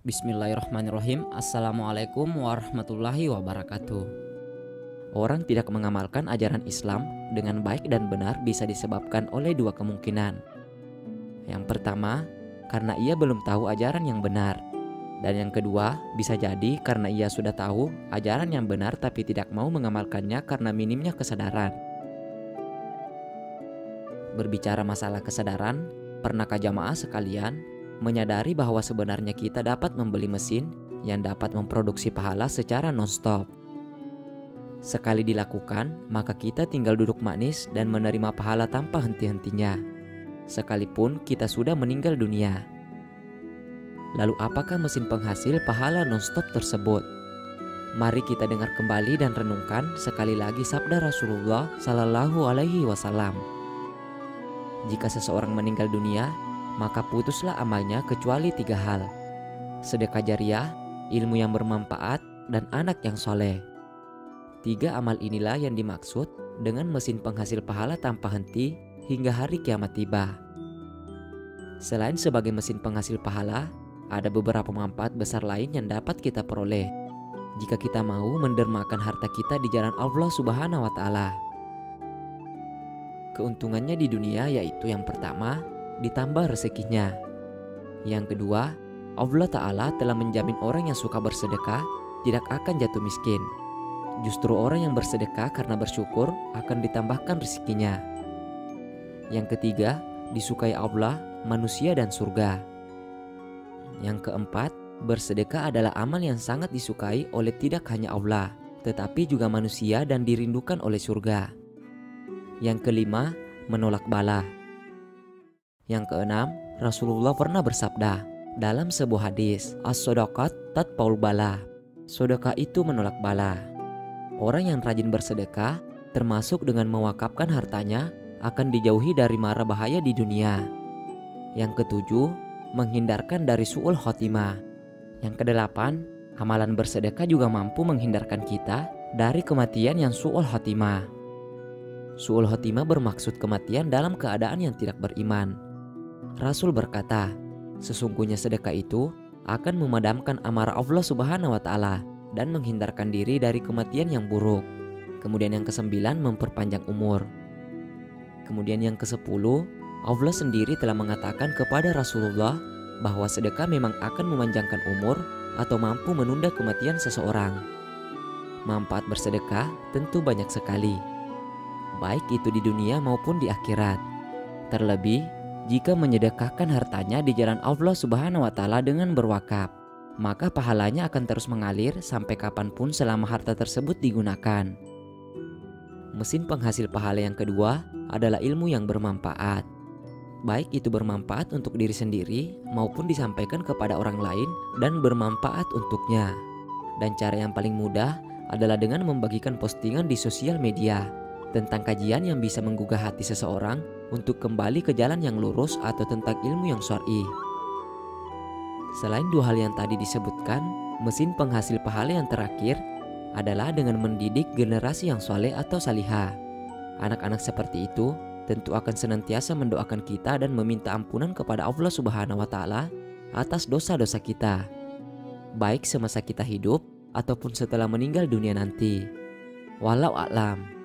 Bismillahirrahmanirrahim. Assalamualaikum warahmatullahi wabarakatuh. Orang tidak mengamalkan ajaran Islam dengan baik dan benar bisa disebabkan oleh dua kemungkinan. Yang pertama, karena ia belum tahu ajaran yang benar. Dan yang kedua, bisa jadi karena ia sudah tahu ajaran yang benar tapi tidak mau mengamalkannya karena minimnya kesadaran. Berbicara masalah kesadaran, pernahkah jamaah sekalian menyadari bahwa sebenarnya kita dapat membeli mesin yang dapat memproduksi pahala secara non-stop? Sekali dilakukan, maka kita tinggal duduk manis dan menerima pahala tanpa henti-hentinya, sekalipun kita sudah meninggal dunia. Lalu apakah mesin penghasil pahala non-stop tersebut? Mari kita dengar kembali dan renungkan sekali lagi sabda Rasulullah Sallallahu Alaihi Wasallam. Jika seseorang meninggal dunia, maka putuslah amalnya kecuali 3 hal: sedekah jariah, ilmu yang bermanfaat, dan anak yang soleh. 3 amal inilah yang dimaksud dengan mesin penghasil pahala tanpa henti hingga hari kiamat tiba. Selain sebagai mesin penghasil pahala, ada beberapa manfaat besar lain yang dapat kita peroleh jika kita mau mendermakan harta kita di jalan Allah Subhanahu wa Ta'ala. Keuntungannya di dunia yaitu yang pertama, ditambah rezekinya. Yang kedua, Allah Ta'ala telah menjamin orang yang suka bersedekah tidak akan jatuh miskin. Justru orang yang bersedekah karena bersyukur akan ditambahkan rezekinya. Yang ketiga, disukai Allah, manusia, dan surga. Yang keempat, bersedekah adalah amal yang sangat disukai oleh tidak hanya Allah, tetapi juga manusia dan dirindukan oleh surga. Yang kelima, menolak bala. Yang keenam, Rasulullah pernah bersabda dalam sebuah hadis, "As-shadaqat tatfaul bala." Sedekah itu menolak bala. Orang yang rajin bersedekah, termasuk dengan mewakafkan hartanya, akan dijauhi dari mara bahaya di dunia. Yang ketujuh, menghindarkan dari su'ul khotimah. Yang kedelapan, amalan bersedekah juga mampu menghindarkan kita dari kematian yang su'ul khotimah. Su'ul khotimah bermaksud kematian dalam keadaan yang tidak beriman. Rasul berkata, sesungguhnya sedekah itu akan memadamkan amarah Allah Subhanahu wa Ta'ala dan menghindarkan diri dari kematian yang buruk. Kemudian yang ke-9, memperpanjang umur. Kemudian yang ke-10, Allah sendiri telah mengatakan kepada Rasulullah bahwa sedekah memang akan memanjangkan umur atau mampu menunda kematian seseorang. Manfaat bersedekah tentu banyak sekali, baik itu di dunia maupun di akhirat. Terlebih jika menyedekahkan hartanya di jalan Allah Subhanahu wa Ta'ala dengan berwakaf, maka pahalanya akan terus mengalir sampai kapanpun selama harta tersebut digunakan. Mesin penghasil pahala yang kedua adalah ilmu yang bermanfaat. Baik itu bermanfaat untuk diri sendiri maupun disampaikan kepada orang lain dan bermanfaat untuknya. Dan cara yang paling mudah adalah dengan membagikan postingan di sosial media tentang kajian yang bisa menggugah hati seseorang untuk kembali ke jalan yang lurus atau tentang ilmu yang syar'i. Selain 2 hal yang tadi disebutkan, mesin penghasil pahala yang terakhir adalah dengan mendidik generasi yang soleh atau salihah. Anak-anak seperti itu tentu akan senantiasa mendoakan kita dan meminta ampunan kepada Allah Subhanahu wa Ta'ala atas dosa-dosa kita, baik semasa kita hidup ataupun setelah meninggal dunia nanti. Walau a'lam.